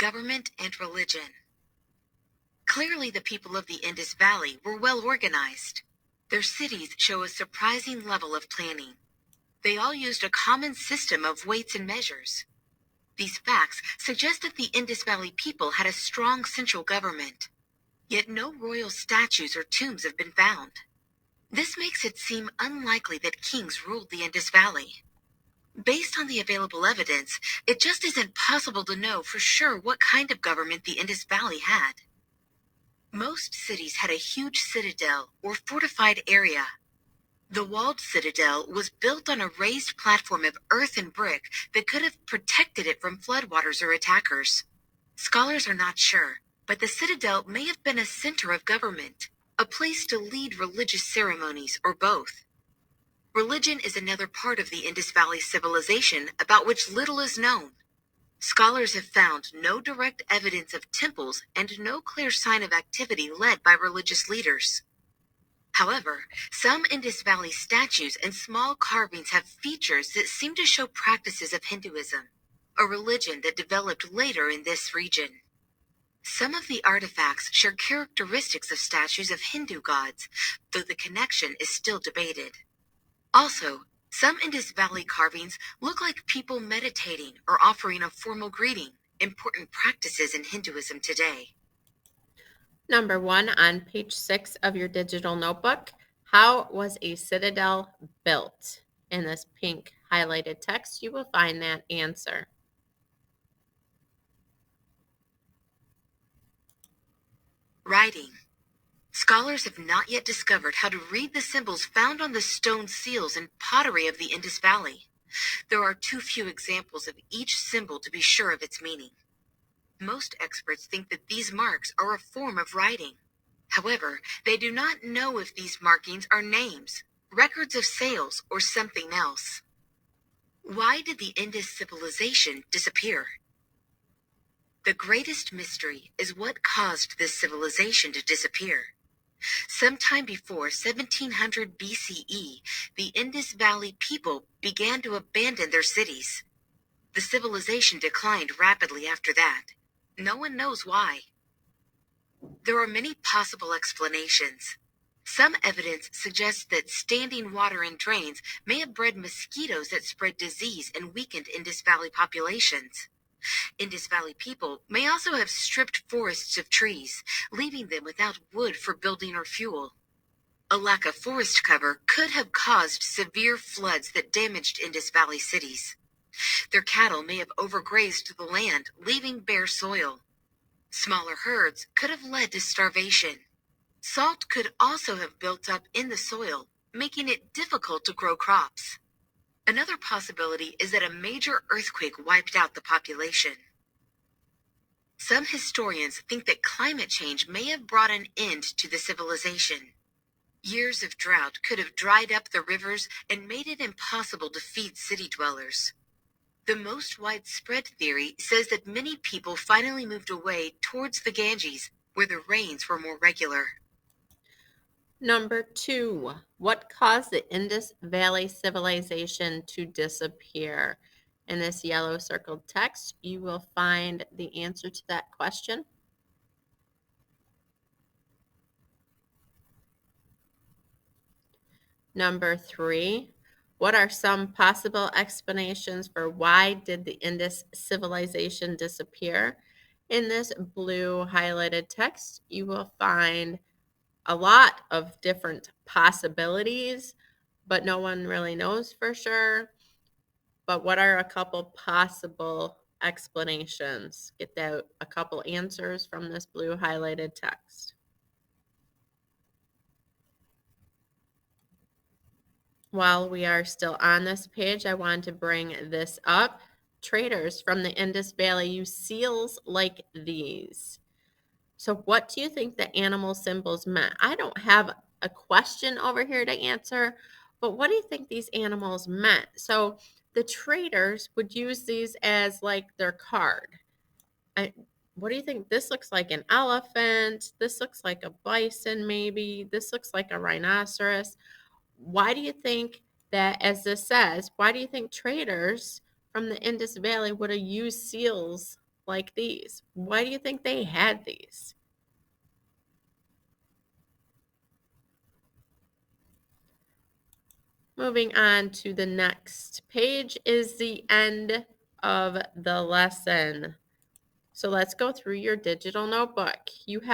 Government and religion. Clearly, the people of the Indus Valley were well organized. Their cities show a surprising level of planning. They all used a common system of weights and measures. These facts suggest that the Indus Valley people had a strong central government. Yet no royal statues or tombs have been found. This makes it seem unlikely that kings ruled the Indus Valley. Based on the available evidence, it just isn't possible to know for sure what kind of government the Indus Valley had. Most cities had a huge citadel or fortified area. The walled citadel was built on a raised platform of earth and brick that could have protected it from floodwaters or attackers. Scholars are not sure, but the citadel may have been a center of government, a place to lead religious ceremonies, or both. Religion is another part of the Indus Valley civilization about which little is known. Scholars have found no direct evidence of temples and no clear sign of activity led by religious leaders. However, some Indus Valley statues and small carvings have features that seem to show practices of Hinduism, a religion that developed later in this region. Some of the artifacts share characteristics of statues of Hindu gods, though the connection is still debated. Also, some Indus Valley carvings look like people meditating or offering a formal greeting, important practices in Hinduism today. Number 1 on page 6 of your digital notebook. How was a citadel built? In this pink highlighted text, you will find that answer. Writing. Scholars have not yet discovered how to read the symbols found on the stone seals and pottery of the Indus Valley. There are too few examples of each symbol to be sure of its meaning. Most experts think that these marks are a form of writing. However, they do not know if these markings are names, records of sales, or something else. Why did the Indus civilization disappear? The greatest mystery is what caused this civilization to disappear. Sometime before 1700 BCE, the Indus Valley people began to abandon their cities. The civilization declined rapidly after that. No one knows why. There are many possible explanations. Some evidence suggests that standing water in drains may have bred mosquitoes that spread disease and weakened Indus Valley populations. Indus Valley people may also have stripped forests of trees, leaving them without wood for building or fuel. A lack of forest cover could have caused severe floods that damaged Indus Valley cities. Their cattle may have overgrazed the land, leaving bare soil. Smaller herds could have led to starvation. Salt could also have built up in the soil, making it difficult to grow crops. Another possibility is that a major earthquake wiped out the population. Some historians think that climate change may have brought an end to the civilization. Years of drought could have dried up the rivers and made it impossible to feed city dwellers. The most widespread theory says that many people finally moved away towards the Ganges, where the rains were more regular. Number 2, what caused the Indus Valley civilization to disappear? In this yellow circled text, you will find the answer to that question. Number 3, what are some possible explanations for why did the Indus civilization disappear? In this blue highlighted text, you will find a lot of different possibilities, but no one really knows for sure. But what are a couple possible explanations? Get out a couple answers from this blue highlighted text. While we are still on this page, I want to bring this up. Traders from the Indus Valley use seals like these. So, what do you think the animal symbols meant? I don't have a question over here to answer, but what do you think these animals meant? So, the traders would use these as like their card. I, what do you think? This looks like an elephant. This looks like a bison, maybe. This looks like a rhinoceros. Why do you think that, as this says, why do you think traders from the Indus Valley would have used seals like these? Why do you think they had these? Moving on to the next page is the end of the lesson. So let's go through your digital notebook. You have